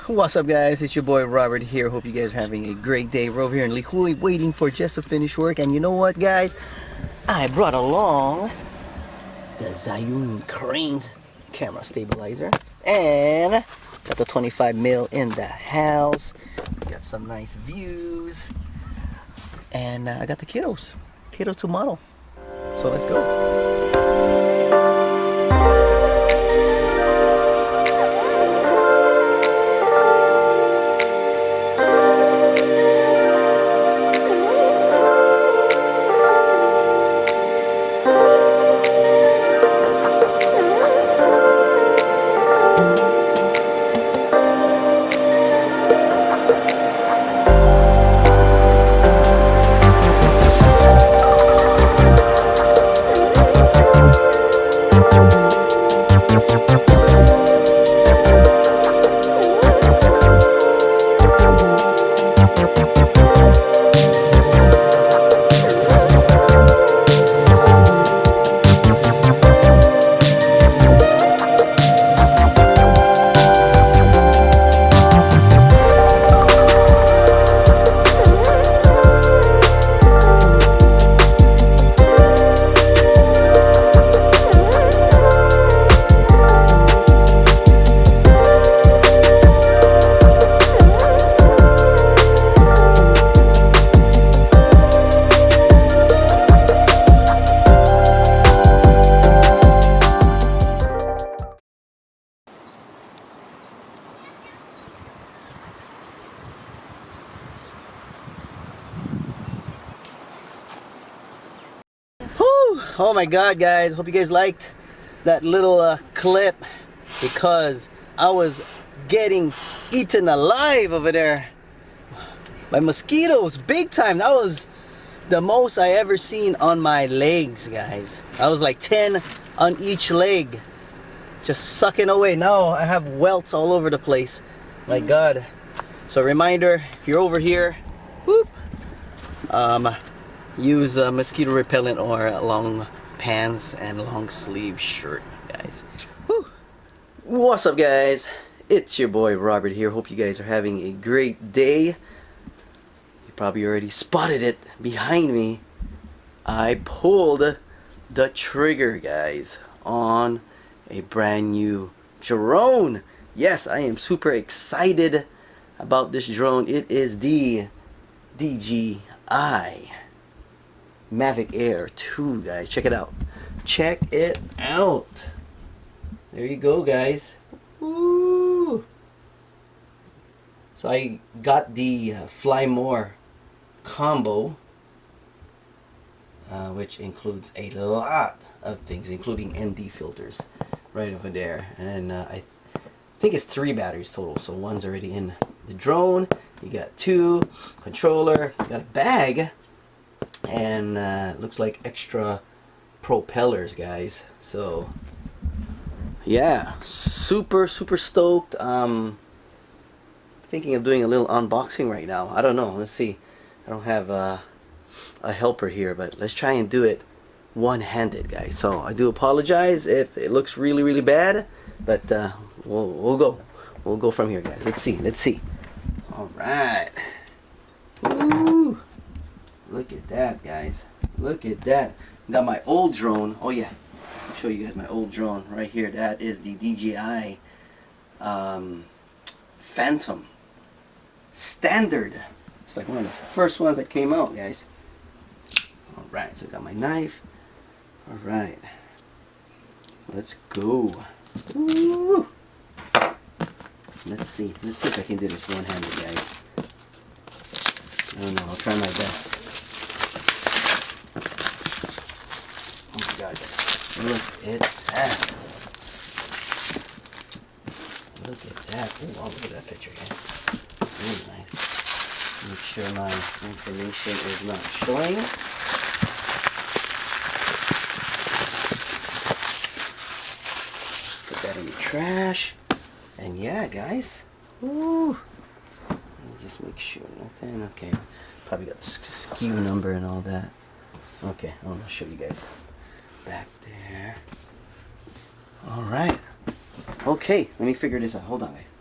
What's up, guys? It's your boy Robert here. Hope you guys are having a great day. We're over here in Lihue waiting for Jess to finish work. And you know what, guys? I brought along the Zhiyun crane camera stabilizer. And got the 25mm in the house. We got some nice views. And I got the kiddos to model. So let's go. Oh my god, guys, hope you guys liked that little clip, because I was getting eaten alive over there by mosquitoes big time. That was the most I ever seen on my legs, guys. I was like 10 on each leg, just sucking away. Now I have welts all over the place. My god. So reminder, if you're over here, whoop, use mosquito repellent or long pants and long sleeve shirt, guys. Whew. What's up, guys? It's your boy Robert here. Hope you guys are having a great day. You probably already spotted it behind me. I pulled the trigger, guys, on a brand new drone. Yes, I am super excited about this drone. It is the DJI Mavic Air 2, guys. Check it out. Check it out. There you go, guys. Woo! So I got the Fly More combo, which includes a lot of things, including ND filters right over there. And I think it's 3 batteries total. So one's already in the drone. You got 2 controller. You got a bag. And looks like extra propellers, guys. So yeah, super stoked. Thinking of doing a little unboxing right now. I don't know, let's see. I don't have a helper here, but let's try and do it one-handed, guys. So I do apologize if it looks really bad, but we'll go from here, guys. Let's see. All right. Woo! Look at that, guys. Look at that. Got my old drone. Oh yeah, I'll show you guys my old drone right here. That is the DJI Phantom Standard. It's like one of the first ones that came out, guys. Alright, so I got my knife. Alright, let's go. Woo! Let's see if I can do this one-handed, guys. I don't know, I'll try my best. Oh my god, look at that. Look at that. Oh, look at that picture, guys. Really nice. Make sure my information is not showing. Put that in the trash. And yeah, guys. Woo. Let me just make sure nothing. Okay. Probably got the SKU number and all that. Okay, I'm gonna show you guys back there. All right. Okay, let me figure this out. Hold on, guys.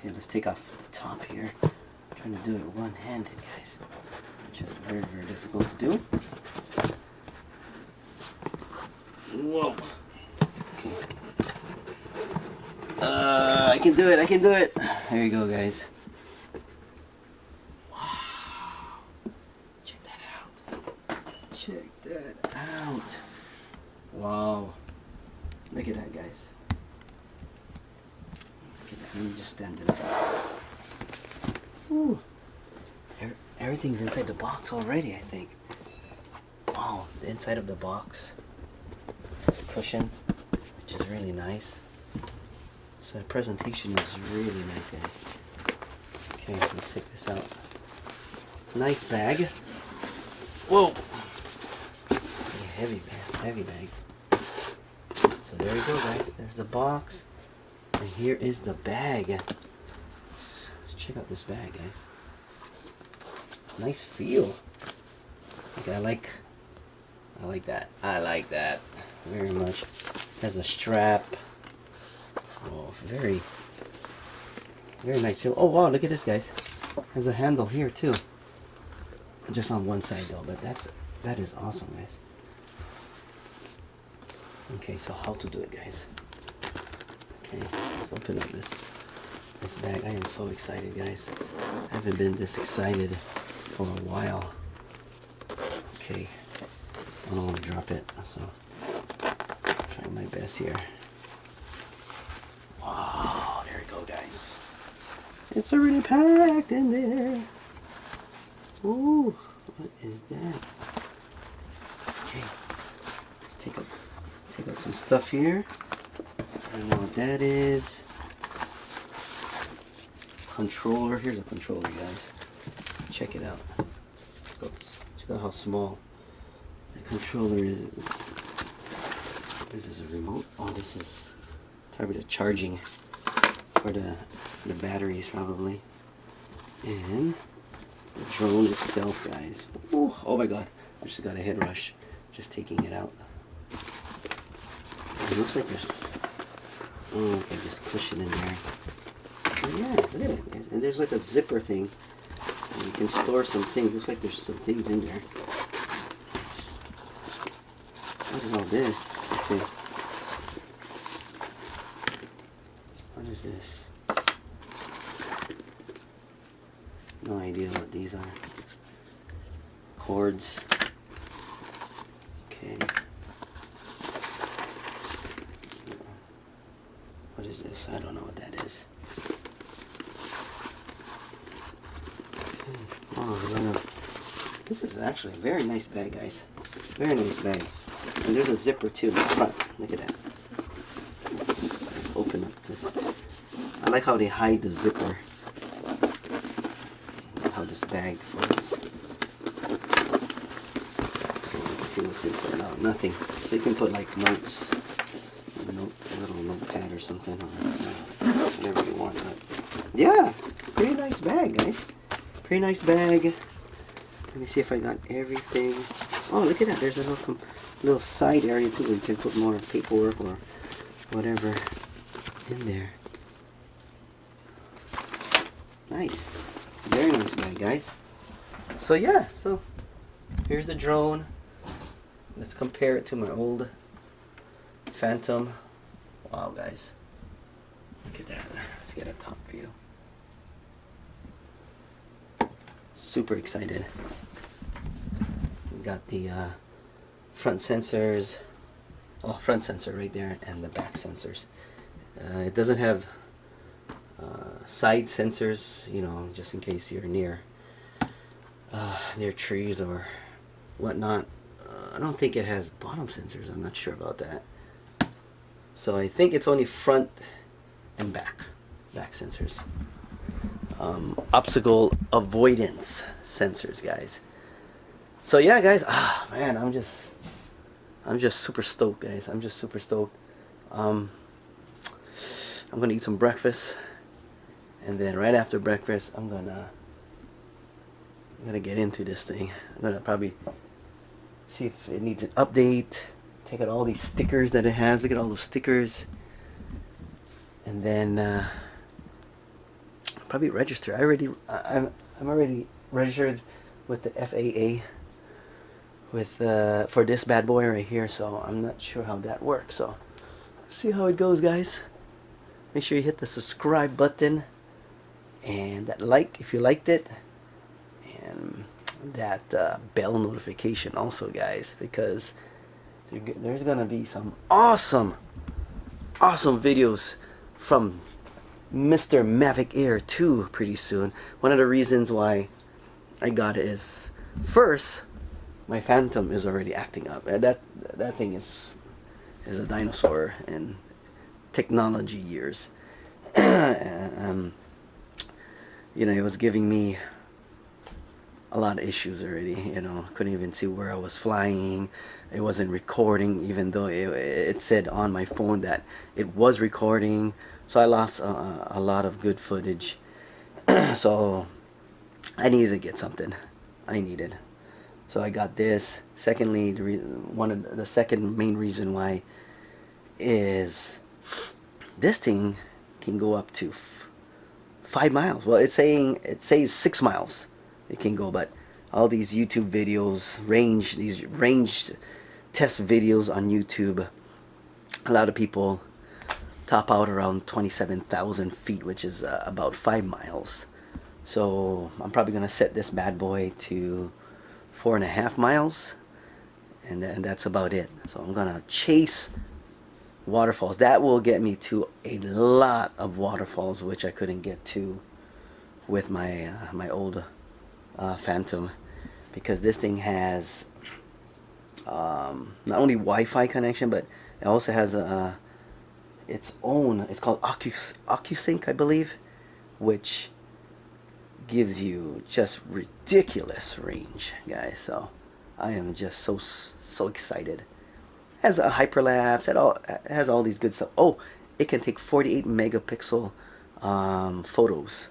Okay, let's take off the top here. I'm trying to do it one-handed, guys, which is very, very difficult to do. Whoa. Okay. I can do it, I can do it. There you go, guys. Wow. Check that out. Check that out. Wow. Look at that, guys. Look at that. Let me just stand it up. Whew. Everything's inside the box already, I think. Wow, the inside of the box. There's a cushion, which is really nice. So the presentation is really nice, guys. Okay, let's take this out. Nice bag. Whoa! Heavy bag, heavy bag. So there you go, guys. There's the box. And here is the bag. Let's check out this bag, guys. Nice feel. Okay, I like that. I like that very much. Has a strap. Oh, very nice feel. Oh wow, look at this, guys. Has a handle here too. Just on one side though, but that is awesome, guys. Okay, so how to do it, guys? Okay, let's open up this bag. I am so excited, guys. I haven't been this excited for a while. Okay, I don't want to drop it, so I'm trying my best here. Wow, there we go, guys. It's already packed in there. Ooh, what is that? Okay, let's take out some stuff here. I don't know what that is. Controller. Here's a controller, guys. Check it out. Check out how small the controller is. This is a remote. Oh, this is probably the charging for the batteries, probably. And the drone itself, guys. Ooh, oh my god, I just got a head rush just taking it out. It looks like there's, oh, okay, just cushion in there. So yeah, look at it, guys. And there's like a zipper thing. And you can store some things. Looks like there's some things in there. What is all this? Okay. What is this? No idea what these are. Cords. Okay. What is this? I don't know what that is. Okay. Oh, this is actually a very nice bag, guys. Very nice bag. And there's a zipper too in the front. Look at that. Let's open up this. I like how they hide the zipper. How this bag folds. So let's see what's inside. No, nothing. So you can put like notes. A little notepad or something, or whatever you want. But yeah, pretty nice bag, guys. Pretty nice bag. Let me see if I got everything. Oh, look at that. There's a little side area too where you can put more paperwork or whatever in there. Nice. Very nice bag, guys. So yeah, so here's the drone. Let's compare it to my old Phantom. Wow, guys. Look at that. Let's get a top view. Super excited. We got the front sensors. Oh, front sensor right there, and the back sensors. It doesn't have side sensors, you know, just in case you're near trees or whatnot. I don't think it has bottom sensors. I'm not sure about that. So I think it's only front and back sensors. Obstacle avoidance sensors, guys. So yeah, guys. Ah, man, I'm just super stoked, guys. I'm just super stoked. I'm gonna eat some breakfast, and then right after breakfast, I'm gonna get into this thing. I'm gonna probably see if it needs an update. Take out all these stickers that it has. Look at all those stickers. And then probably register. I'm already registered with the FAA with for this bad boy right here, so I'm not sure how that works. So see how it goes, guys. Make sure you hit the subscribe button and that like if you liked it, and that bell notification also, guys, because there's gonna be some awesome videos from Mr. Mavic Air 2 pretty soon. One of the reasons why I got it is, first, my Phantom is already acting up. That thing is a dinosaur in technology years. You know, it was giving me a lot of issues already. You know, couldn't even see where I was flying. It wasn't recording, even though it said on my phone that it was recording. So I lost a lot of good footage. So I needed to get something. So I got this. Secondly, the second main reason why is this thing can go up to 5 miles. Well, it says 6 miles it can go, but all these YouTube videos, these ranged test videos on YouTube, a lot of people top out around 27,000 feet, which is about 5 miles. So I'm probably gonna set this bad boy to 4.5 miles, and that's about it. So I'm gonna chase waterfalls. That will get me to a lot of waterfalls, which I couldn't get to with my my old Phantom, because this thing has not only Wi-Fi connection, but it also has its own, it's called OcuSync, I believe, which gives you just ridiculous range, guys. So I am just so excited. It has a hyperlapse, it has all these good stuff. Oh, it can take 48 megapixel photos,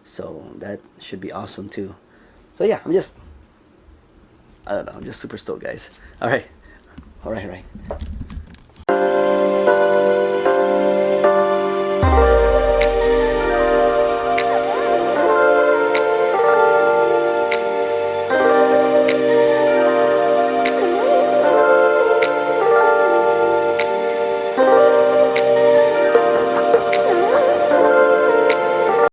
so that should be awesome too. So yeah, I don't know, I'm just super stoked, guys. All right.